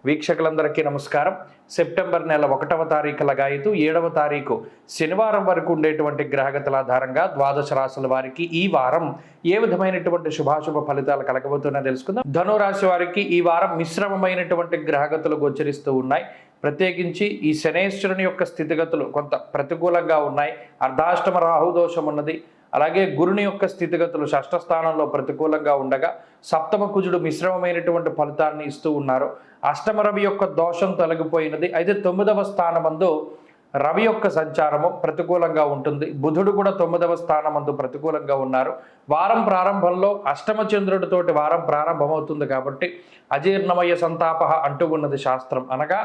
వీక్షకులందరికీ నమస్కారం. సెప్టెంబర్ నెల 1వ తారీఖు లగాయతు 7వ తారీఖు శనివారం వరకు ఉండేటువంటి గ్రహగతుల ఆధారంగా ద్వాదశ రాశుల వారికి ఈ వారం ఏ విధమైనటువంటి శుభాశుభ ఫలితాలు కలగబోతున్నా తెలుసుకుందాం. ధనురాశి వారికి ఈ వారం మిశ్రమమైనటువంటి గ్రహగతులు గోచరిస్తూ ఉన్నాయి. ప్రత్యేకించి ఈ శనేశ్వరుని యొక్క స్థితిగతులు కొంత ప్రతికూలంగా ఉన్నాయి. అర్ధాష్టమ రాహుదోషం ఉన్నది. అలాగే గురుని యొక్క స్థితిగతులు షష్ఠ స్థానంలో ప్రతికూలంగా ఉండగా సప్తమ కుజుడు మిశ్రమమైనటువంటి ఫలితాన్ని ఇస్తూ ఉన్నారు. అష్టమ రవి యొక్క దోషం తొలగిపోయినది. అయితే 9వ స్థానమందు రవి యొక్క సంచారము ప్రతికూలంగా ఉంటుంది. బుధుడు కూడా 9వ స్థానమందు ప్రతికూలంగా ఉన్నారు. వారం ప్రారంభంలో అష్టమ చంద్రుడితోటి వారం ప్రారంభమవుతుంది కాబట్టి అజీర్ణమయ సంతాప అంటూ ఉన్నది శాస్త్రం. అనగా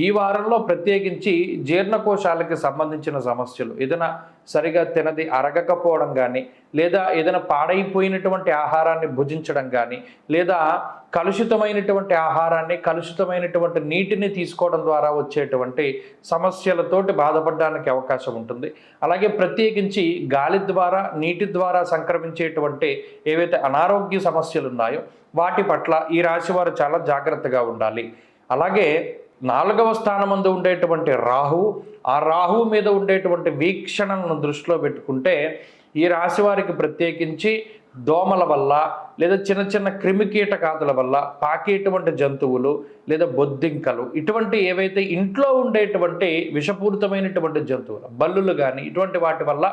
ఈ వారంలో ప్రత్యేకించి జీర్ణకోశాలకి సంబంధించిన సమస్యలు, ఏదైనా సరిగా తినది అరగకపోవడం కానీ, లేదా ఏదైనా పాడైపోయినటువంటి ఆహారాన్ని భుజించడం కానీ, లేదా కలుషితమైనటువంటి ఆహారాన్ని కలుషితమైనటువంటి నీటిని తీసుకోవడం ద్వారా వచ్చేటువంటి సమస్యలతోటి బాధపడడానికి అవకాశం ఉంటుంది. అలాగే ప్రత్యేకించి గాలి ద్వారా నీటి ద్వారా సంక్రమించేటువంటి ఏవైతే అనారోగ్య సమస్యలు ఉన్నాయో వాటి పట్ల ఈ రాశి వారు చాలా జాగ్రత్తగా ఉండాలి. అలాగే 4వ స్థానమందు ఉండేటువంటి రాహువు, ఆ రాహువు మీద ఉండేటువంటి వీక్షణను దృష్టిలో పెట్టుకుంటే ఈ రాశి వారికి ప్రత్యేకించి దోమల వల్ల లేదా చిన్న చిన్న క్రిమికీటకాదుల వల్ల పాకేటువంటి జంతువులు లేదా బొద్దింకలు, ఇటువంటి ఏవైతే ఇంట్లో ఉండేటువంటి విషపూరితమైనటువంటి జంతువులు బల్లులు కానీ ఇటువంటి వాటి వల్ల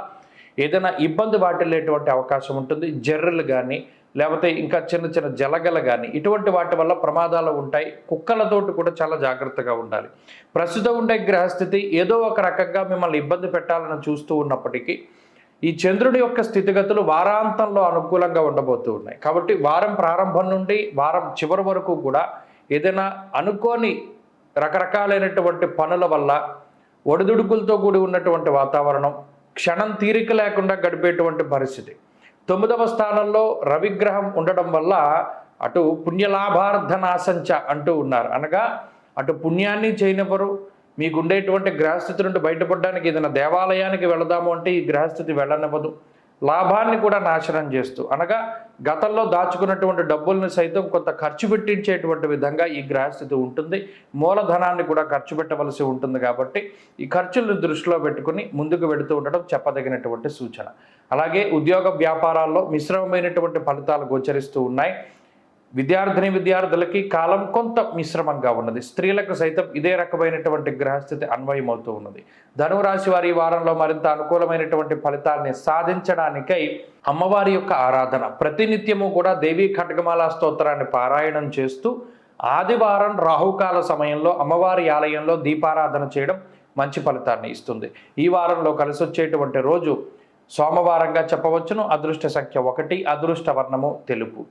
ఏదైనా ఇబ్బంది వాటిల్లేటువంటి అవకాశం ఉంటుంది. జర్రెలు కానీ లేకపోతే ఇంకా చిన్న చిన్న జలగలు కానీ ఇటువంటి వాటి వల్ల ప్రమాదాలు ఉంటాయి. కుక్కలతోటి కూడా చాలా జాగ్రత్తగా ఉండాలి. ప్రస్తుతం ఉండే గ్రహస్థితి ఏదో ఒక రకంగా మిమ్మల్ని ఇబ్బంది పెట్టాలని చూస్తూ ఉన్నప్పటికీ ఈ చంద్రుడి యొక్క స్థితిగతులు వారాంతంలో అనుకూలంగా ఉండబోతూ ఉన్నాయి. కాబట్టి వారం ప్రారంభం నుండి వారం చివరి వరకు కూడా ఏదైనా అనుకోని రకరకాలైనటువంటి పనుల వల్ల ఒడిదుడుకులతో కూడి ఉన్నటువంటి వాతావరణం, క్షణం తీరిక లేకుండా గడిపేటువంటి పరిస్థితి. 9వ స్థానంలో రవిగ్రహం ఉండడం వల్ల అటు పుణ్యలాభార్థనాశంచ అంటూ ఉన్నారు. అనగా అటు పుణ్యాన్ని చేయనివ్వరు. మీకు ఉండేటువంటి గ్రహస్థితి నుండి బయటపడడానికి ఏదైనా దేవాలయానికి వెళదాము అంటే ఈ గ్రహస్థితి వెళ్ళనివ్వదు. లాభాన్ని కూడా నాశనం చేస్తూ, అనగా గతంలో దాచుకున్నటువంటి డబ్బుల్ని సైతం కొంత ఖర్చు పెట్టించేటువంటి విధంగా ఈ గ్రహస్థితి ఉంటుంది. మూలధనాన్ని కూడా ఖర్చు పెట్టవలసి ఉంటుంది. కాబట్టి ఈ ఖర్చులను దృష్టిలో పెట్టుకుని ముందుకు వెళుతూ ఉండడం చెప్పదగినటువంటి సూచన. అలాగే ఉద్యోగ వ్యాపారాల్లో మిశ్రమమైనటువంటి ఫలితాలు గోచరిస్తూ ఉన్నాయి. విద్యార్థులకి కాలం కొంత మిశ్రమంగా ఉన్నది. స్త్రీలకు సైతం ఇదే రకమైనటువంటి గ్రహస్థితి అన్వయమవుతూ ఉన్నది. ధనురాశి వారి ఈ వారంలో మరింత అనుకూలమైనటువంటి ఫలితాన్ని సాధించడానికై అమ్మవారి యొక్క ఆరాధన, ప్రతినిత్యము కూడా దేవీ ఖడ్గమాల స్తోత్రాన్ని పారాయణం చేస్తూ ఆదివారం రాహుకాల సమయంలో అమ్మవారి ఆలయంలో దీపారాధన చేయడం మంచి ఫలితాన్ని ఇస్తుంది. ఈ వారంలో కలిసి వచ్చేటువంటి రోజు సోమవారంగా చెప్పవచ్చును. అదృష్ట సంఖ్య 1, అదృష్ట వర్ణము తెలుపు.